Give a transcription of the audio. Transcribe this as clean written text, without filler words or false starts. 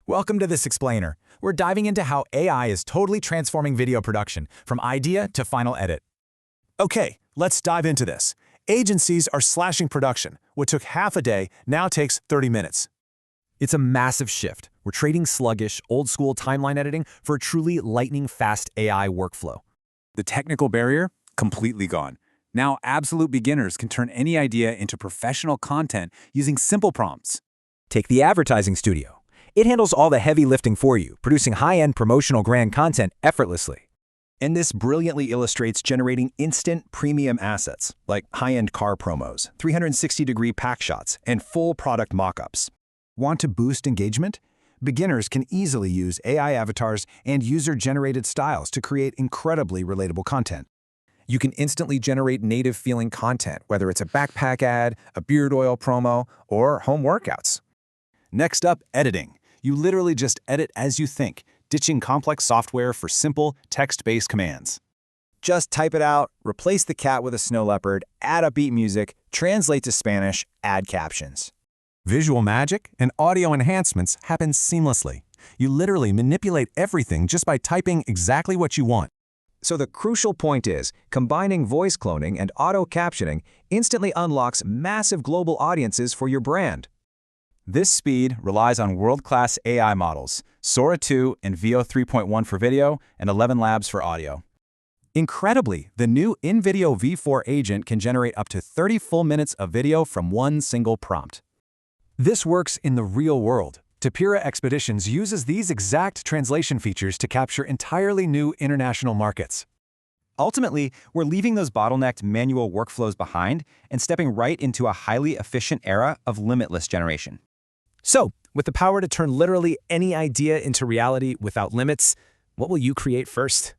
Welcome to this explainer. We're diving into how AI is totally transforming video production, from idea to final edit. Okay, let's dive into this. Agencies are slashing production. What took half a day now takes 30 minutes. It's a massive shift. We're trading sluggish, old-school timeline editing for a truly lightning-fast AI workflow. The technical barrier? Completely gone. Now, absolute beginners can turn any idea into professional content using simple prompts. Take the advertising studio. It handles all the heavy lifting for you, producing high-end promotional brand content effortlessly. And this brilliantly illustrates generating instant premium assets, like high-end car promos, 360-degree pack shots, and full product mock-ups. Want to boost engagement? Beginners can easily use AI avatars and user-generated styles to create incredibly relatable content. You can instantly generate native-feeling content, whether it's a backpack ad, a beard oil promo, or home workouts. Next up, editing. You literally just edit as you think, ditching complex software for simple, text-based commands. Just type it out, replace the cat with a snow leopard, add upbeat music, translate to Spanish, add captions. Visual magic and audio enhancements happen seamlessly. You literally manipulate everything just by typing exactly what you want. So the crucial point is, combining voice cloning and auto-captioning instantly unlocks massive global audiences for your brand. This speed relies on world-class AI models, Sora 2 and Veo 3.1 for video, and 11 Labs for audio. Incredibly, the new InVideo V4 agent can generate up to 30 full minutes of video from one single prompt. This works in the real world. Tapira Expeditions uses these exact translation features to capture entirely new international markets. Ultimately, we're leaving those bottlenecked manual workflows behind and stepping right into a highly efficient era of limitless generation. So, with the power to turn literally any idea into reality without limits, what will you create first?